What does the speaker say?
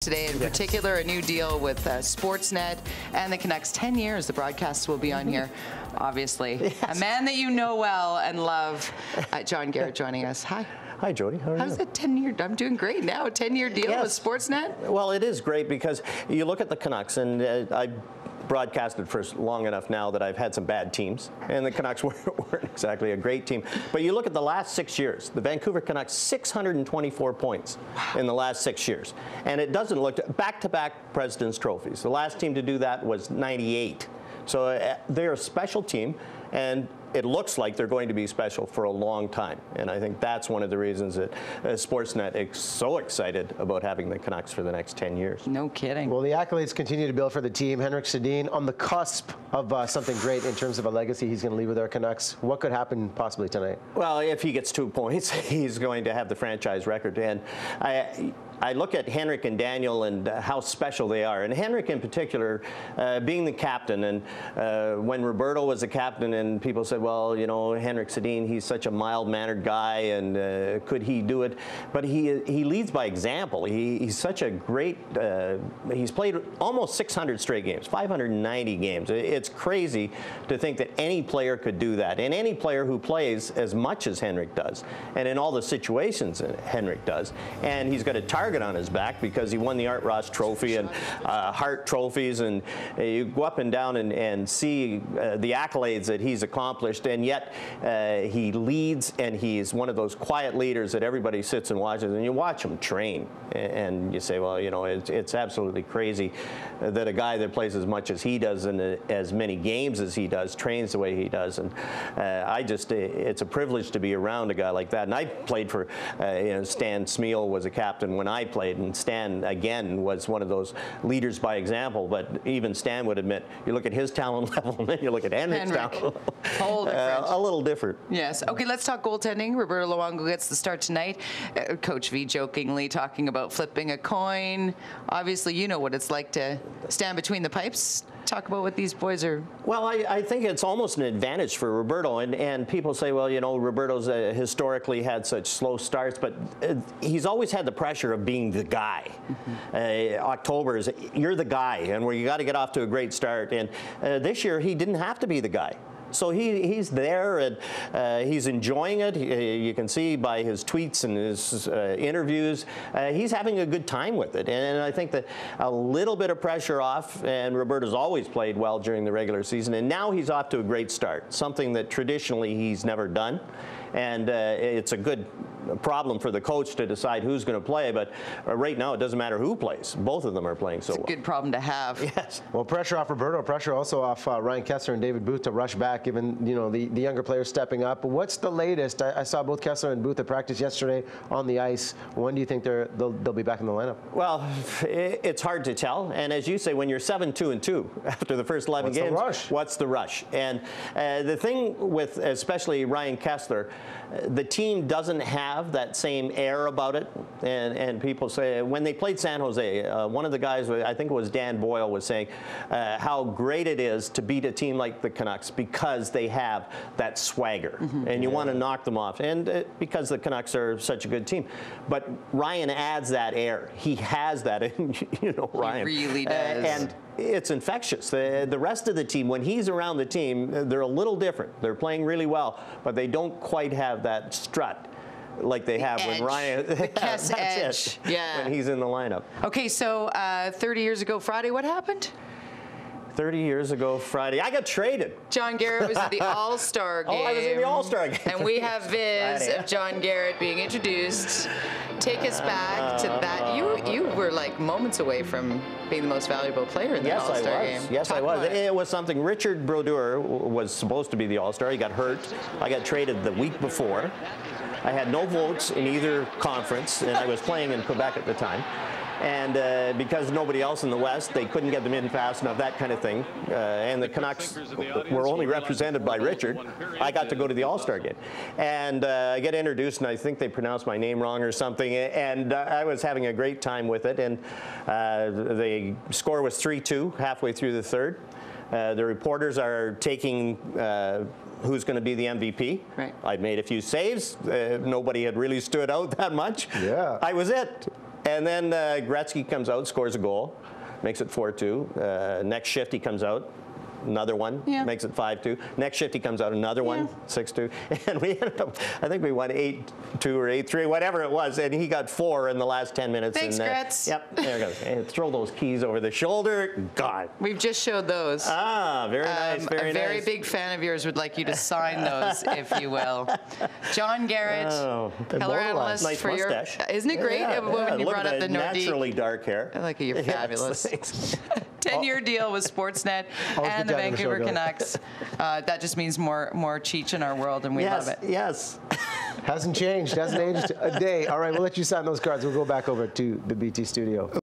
Today, in particular, a new deal with Sportsnet and the Canucks. 10 years the broadcasts will be on here, obviously. Yes. A man that you know well and love, John Garrett, joining us. Hi. Hi, Jody. How are you? How's the 10-year? I'm doing great now. A 10-year deal with Sportsnet? Well, it is great because you look at the Canucks, and I broadcasted for long enough now that I've had some bad teams, and the Canucks weren't exactly a great team. But you look at the last 6 years, the Vancouver Canucks, 624 points in the last 6 years. And it doesn't look back-to-back President's Trophies. The last team to do that was 98. So they're a special team, and it looks like they're going to be special for a long time. And I think that's one of the reasons that Sportsnet is so excited about having the Canucks for the next 10 years. No kidding. Well, the accolades continue to build for the team. Henrik Sedin on the cusp of something great in terms of a legacy he's going to leave with our Canucks. What could happen possibly tonight? Well, if he gets 2 points, he's going to have the franchise record. And I look at Henrik and Daniel and how special they are. And Henrik in particular, being the captain, and when Roberto was the captain and people said, well, you know, Henrik Sedin, he's such a mild-mannered guy, and could he do it? But he leads by example. He's such a great, he's played almost 600 straight games, 590 games. It's crazy to think that any player could do that. And any player who plays as much as Henrik does, and in all the situations that Henrik does. And he's got a target on his back because he won the Art Ross Trophy and Hart trophies, and you go up and down and see the accolades that he's accomplished, and yet he leads, and he's one of those quiet leaders that everybody sits and watches, and you watch him train, and you say, well, you know, it's absolutely crazy that a guy that plays as much as he does and as many games as he does trains the way he does. And it's a privilege to be around a guy like that. And I played for, you know, Stan Smeel was a captain when I played, and Stan, again, was one of those leaders by example. But even Stan would admit, you look at his talent level, and then you look at Henrik's talent level. A little different. Yes. Okay, let's talk goaltending. Roberto Luongo gets the start tonight. Coach V jokingly talking about flipping a coin. Obviously, you know what it's like to stand between the pipes. Talk about what these boys are. Well, I think it's almost an advantage for Roberto, and people say, well, you know, Roberto's historically had such slow starts, but he's always had the pressure of being the guy. October is, you're the guy, and where you got to get off to a great start, and this year he didn't have to be the guy. So he's there, and he's enjoying it. You can see by his tweets and his interviews, he's having a good time with it. And I think that a little bit of pressure off, and Roberto's always played well during the regular season, and now he's off to a great start, something that traditionally he's never done. And it's a good problem for the coach to decide who's going to play, but right now it doesn't matter who plays. Both of them are playing so well. It's a good problem to have. Yes. Well, pressure off Roberto, pressure also off Ryan Kesler and David Booth to rush back, given, you know, the younger players stepping up. What's the latest? I saw both Kesler and Booth at practice yesterday on the ice. When do you think they'll be back in the lineup? Well, it's hard to tell. And as you say, when you're 7-2-2 after the first 11 games, what's the rush? And the thing with especially Ryan Kesler, the team doesn't have that same air about it, and people say when they played San Jose, one of the guys, I think it was Dan Boyle, was saying how great it is to beat a team like the Canucks because they have that swagger, and you want to knock them off, and because the Canucks are such a good team. But Ryan adds that air. He has that, you know, Ryan. He really does. And it's infectious. The rest of the team, when he's around the team, they're a little different. They're playing really well, but they don't quite have that strut like they have when Ryan. The Kess edge. Yeah. When he's in the lineup. Okay, so 30 years ago Friday, what happened? 30 years ago Friday, I got traded. John Garrett was at the All-Star game. Oh, I was in the All-Star game. And we have viz of John Garrett being introduced. Take us back to that. You were like moments away from being the most valuable player in the All-Star game. Yes, I was. It was something. Richard Brodeur was supposed to be the All-Star. He got hurt. I got traded the week before. I had no votes in either conference, and I was playing in Quebec at the time. And because nobody else in the West, they couldn't get them in fast enough, that kind of thing. And the Canucks were only represented by Richard. I got to go to the All-Star game. And I get introduced, and I think they pronounced my name wrong or something. And I was having a great time with it. And the score was 3-2 halfway through the third. The reporters are taking who's going to be the MVP. Right. I'd made a few saves. Nobody had really stood out that much. Yeah. I was it. And then Gretzky comes out, scores a goal, makes it 4-2. Next shift he comes out, another one, makes it 5-2. Next shift he comes out, another one, 6-2. And we ended up, I think we won 8-2 or 8-3, whatever it was, and he got 4 in the last 10 minutes. Thanks, Gretz. Yep, there it goes. And throw those keys over the shoulder, gone. We've just showed those. Ah, very nice, very nice. A very big fan of yours would like you to sign those, if you will. John Garrett, color analyst nice for mustache. Isn't it great when you look brought at up the Nordique? naturally dark hair. I like it. You're fabulous. 10-year deal with Sportsnet and the good to have you on the show, Vancouver Joey. Canucks. That just means more Cheech in our world, and we love it. Yes. Hasn't changed. Hasn't aged a day. All right, we'll let you sign those cards. We'll go back over to the BT studio.